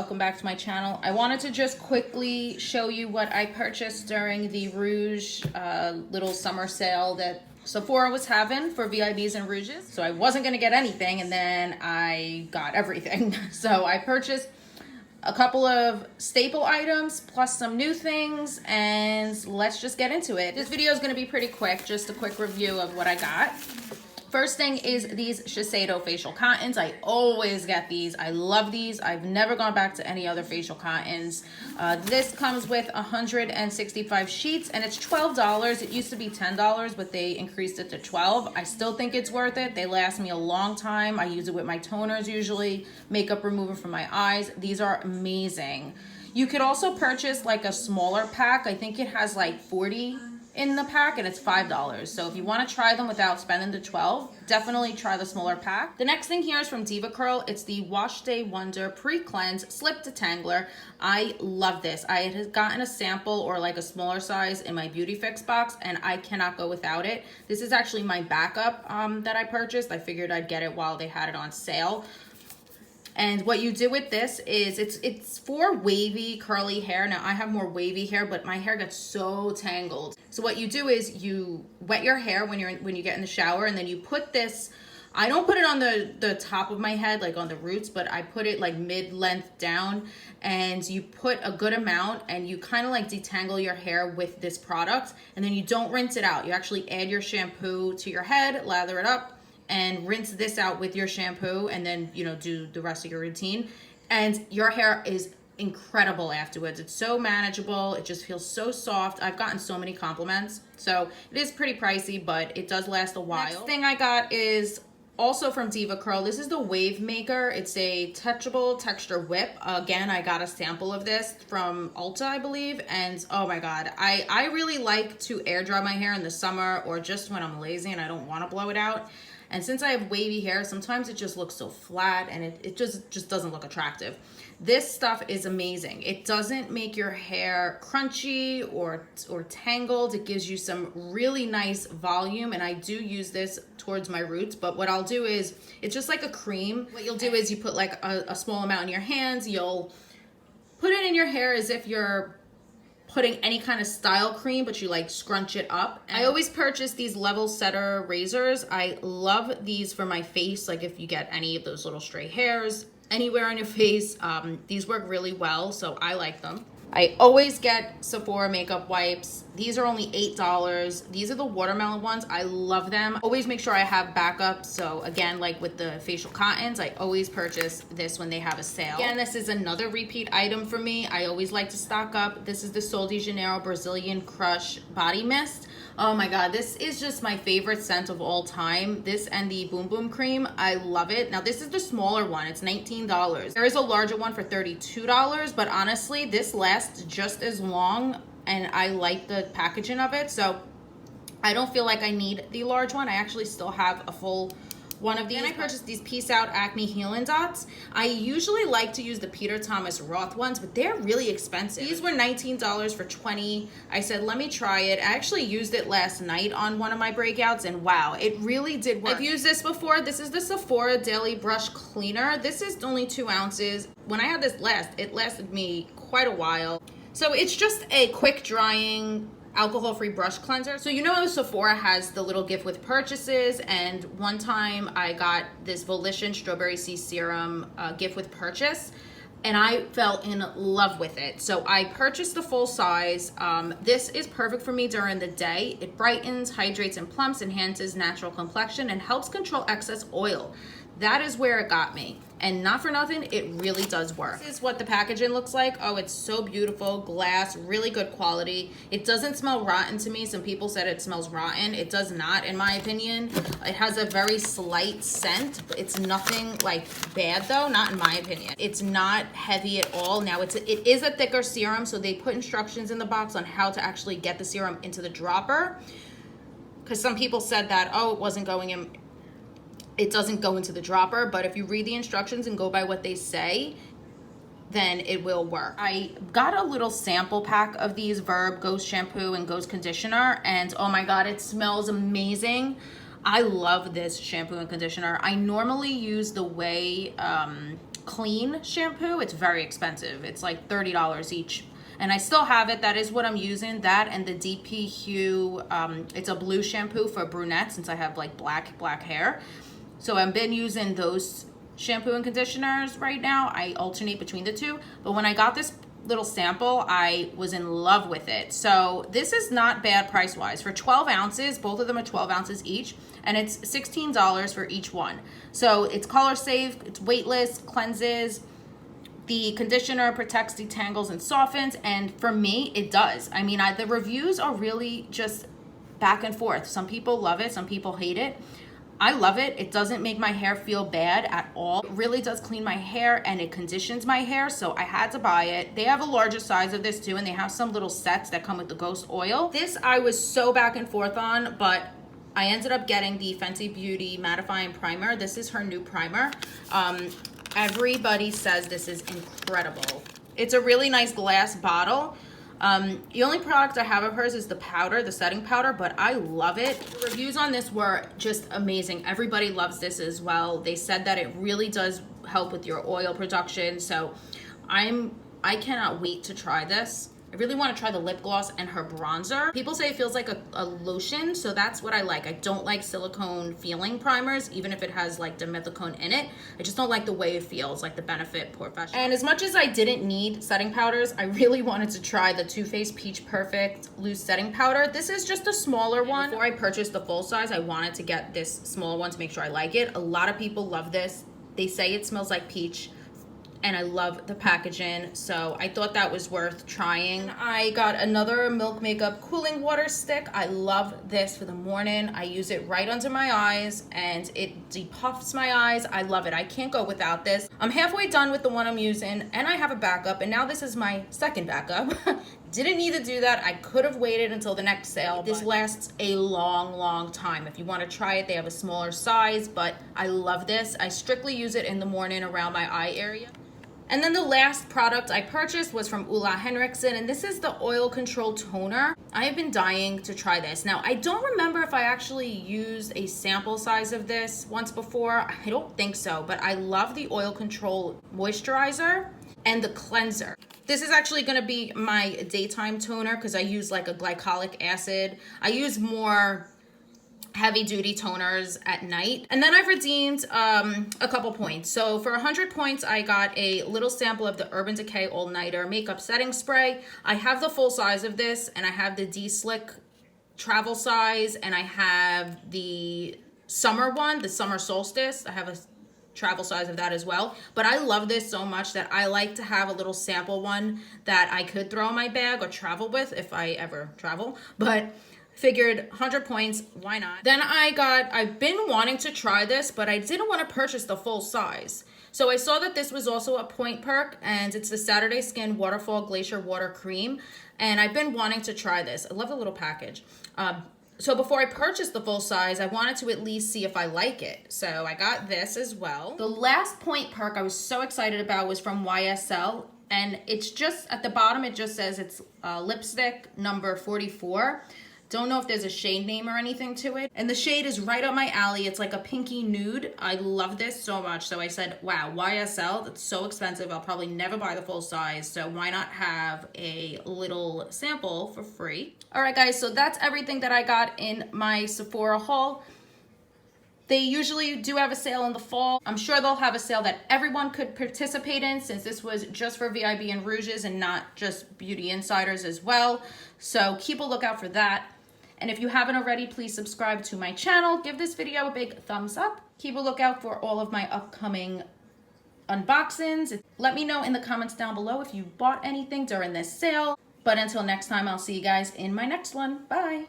welcome back to my channel. I wanted to just quickly show you what I purchased during the Rouge little summer sale that Sephora was having for VIBs and Rouges. So I wasn't gonna get anything, and then I got everything. So I purchased a couple of staple items plus some new things, and let's just get into it. This video is gonna be pretty quick, just a quick review of what I got. First thing is these Shiseido facial cottons. I always get these. I love these. I've never gone back to any other facial cottons. This comes with 165 sheets and it's $12. It used to be $10, but they increased it to $12. I still think it's worth it. They last me a long time. I use it with my toners usually, makeup remover for my eyes. These are amazing. You could also purchase like a smaller pack. I think it has like 40 in the pack and it's $5. So if you want to try them without spending the $12, definitely try the smaller pack. The next thing here is from Diva Curl. It's the Wash Day Wonder Pre-Cleanse Slip Detangler. I love this. I had gotten a sample or like a smaller size in my BeautyFix box and I cannot go without it. This is actually my backup that I purchased. I figured I'd get it while they had it on sale. And what you do with this is it's for wavy curly hair. Now I have more wavy hair, but my hair gets so tangled. So what you do is you wet your hair when you get in the shower, and then you put this. I don't put it on the top of my head, like on the roots, but I put it like mid-length down, and you put a good amount and you kind of like detangle your hair with this product, and then you don't rinse it out. You actually add your shampoo to your head, lather it up, and rinse this out with your shampoo, and then, you know, do the rest of your routine. And your hair is incredible afterwards. It's so manageable. It just feels so soft. I've gotten so many compliments. So it is pretty pricey, but it does last a while. Next thing I got is also from Diva Curl. This is the Wave Maker. It's a touchable texture whip. Again, I got a sample of this from Ulta, I believe. And oh my God, I really like to air dry my hair in the summer or just when I'm lazy and I don't want to blow it out. And since I have wavy hair, sometimes it just looks so flat and it just doesn't look attractive. This stuff is amazing. It doesn't make your hair crunchy or tangled. It gives you some really nice volume, and I do use this towards my roots. But what I'll do is, it's just like a cream. What you'll do is you put like a small amount in your hands. You'll put it in your hair as if you're putting any kind of style cream, but you like scrunch it up. And I always purchase these level setter razors. I love these for my face. Like if you get any of those little stray hairs anywhere on your face, these work really well, so I like them. I always get Sephora makeup wipes. These are only $8. These are the watermelon ones. I love them. Always make sure I have backup. So again, like with the facial cottons, I always purchase this when they have a sale. Again, this is another repeat item for me. I always like to stock up. This is the Sol de Janeiro Brazilian Crush Body Mist. Oh my God, this is just my favorite scent of all time. This and the Boom Boom Cream, I love it. Now this is the smaller one, it's $19. There is a larger one for $32, but honestly, this lasts just as long and I like the packaging of it. So I don't feel like I need the large one. I actually still have a full one of these. Then I purchased these Peace Out Acne Healing Dots. I usually like to use the Peter Thomas Roth ones, but they're really expensive. These were $19 for 20. I said, let me try it. I actually used it last night on one of my breakouts, and wow, it really did work. I've used this before. This is the Sephora Daily Brush Cleaner. This is only 2 ounces. When I had this last, it lasted me quite a while. So it's just a quick drying alcohol-free brush cleanser. So you know Sephora has the little gift with purchases, and one time I got this Volition Strawberry Sea Serum gift with purchase, and I fell in love with it. So I purchased the full size. This is perfect for me during the day. It brightens, hydrates, and plumps, enhances natural complexion, and helps control excess oil. That is where it got me. And not for nothing, it really does work. This is what the packaging looks like. Oh, it's so beautiful. Glass, really good quality. It doesn't smell rotten to me. Some people said it smells rotten. It does not, in my opinion. It has a very slight scent. It's nothing like bad though, not in my opinion. It's not heavy at all. Now it is a thicker serum, so they put instructions in the box on how to actually get the serum into the dropper. Because some people said that, oh, it wasn't going in. It doesn't go into the dropper, but if you read the instructions and go by what they say, then it will work. I got a little sample pack of these Verb Ghost Shampoo and Ghost Conditioner, and oh my God, it smells amazing. I love this shampoo and conditioner. I normally use the Way clean shampoo, it's very expensive. It's like $30 each. And I still have it. That is what I'm using. That and the DP Hue, it's a blue shampoo for brunette since I have like black hair. So I've been using those shampoo and conditioners right now. I alternate between the two. But when I got this little sample, I was in love with it. So this is not bad price-wise. For 12 ounces, both of them are 12 ounces each, and it's $16 for each one. So it's color safe, it's weightless, cleanses. The conditioner protects, detangles, and softens, and for me, it does. I mean, the reviews are really just back and forth. Some people love it, some people hate it. I love it. It doesn't make my hair feel bad at all. It really does clean my hair and it conditions my hair, so I had to buy it. They have a larger size of this too, and they have some little sets that come with the Ghost Oil. This I was so back and forth on, but I ended up getting the Fenty Beauty Mattifying Primer. This is her new primer. Everybody says this is incredible. It's a really nice glass bottle. The only product I have of hers is the powder, the setting powder, but I love it. The reviews on this were just amazing. Everybody loves this as well. They said that it really does help with your oil production. So I cannot wait to try this. I really want to try the lip gloss and her bronzer. People say it feels like a lotion, so that's what I like. I don't like silicone feeling primers, even if it has like dimethicone in it. I just don't like the way it feels, like the Benefit Professional. And as much as I didn't need setting powders, I really wanted to try the Too Faced Peach Perfect Loose Setting Powder. This is just a smaller one. Before I purchased the full size, I wanted to get this smaller one to make sure I like it. A lot of people love this. They say it smells like peach, and I love the packaging, so I thought that was worth trying. I got another Milk Makeup Cooling Water Stick. I love this for the morning. I use it right under my eyes, and it depuffs my eyes. I love it. I can't go without this. I'm halfway done with the one I'm using, and I have a backup, and now this is my second backup. Didn't need to do that. I could have waited until the next sale. This lasts a long time. If you want to try it, they have a smaller size, but I love this. I strictly use it in the morning around my eye area. And then the last product I purchased was from Ulla Henriksen, and this is the Oil Control Toner. I have been dying to try this. Now, I don't remember if I actually used a sample size of this once before. I don't think so, but I love the Oil Control Moisturizer and the cleanser. This is actually going to be my daytime toner because I use like a glycolic acid. I use more heavy duty toners at night. And then I've redeemed a couple points. So for 100 points, I got a little sample of the Urban Decay All Nighter Makeup Setting Spray. I have the full size of this, and I have the D-Slick travel size, and I have the summer one, the Summer Solstice. I have a travel size of that as well. But I love this so much that I like to have a little sample one that I could throw in my bag or travel with if I ever travel. But figured 100 points, why not? Then I've been wanting to try this, but I didn't want to purchase the full size. So I saw that this was also a point perk, and it's the Saturday Skin Waterfall Glacier Water Cream. And I've been wanting to try this. I love the little package. So before I purchased the full size, I wanted to at least see if I like it. So I got this as well. The last point perk I was so excited about was from YSL. And it's just, at the bottom, it just says it's lipstick number 44. Don't know if there's a shade name or anything to it. And the shade is right up my alley. It's like a pinky nude. I love this so much. So I said, wow, YSL, that's so expensive. I'll probably never buy the full size. So why not have a little sample for free? All right, guys, so that's everything that I got in my Sephora haul. They usually do have a sale in the fall. I'm sure they'll have a sale that everyone could participate in, since this was just for VIB and Rouges and not just beauty insiders as well. So keep a lookout for that. And if you haven't already, please subscribe to my channel. Give this video a big thumbs up. Keep a lookout for all of my upcoming unboxings. Let me know in the comments down below if you bought anything during this sale. But until next time, I'll see you guys in my next one. Bye.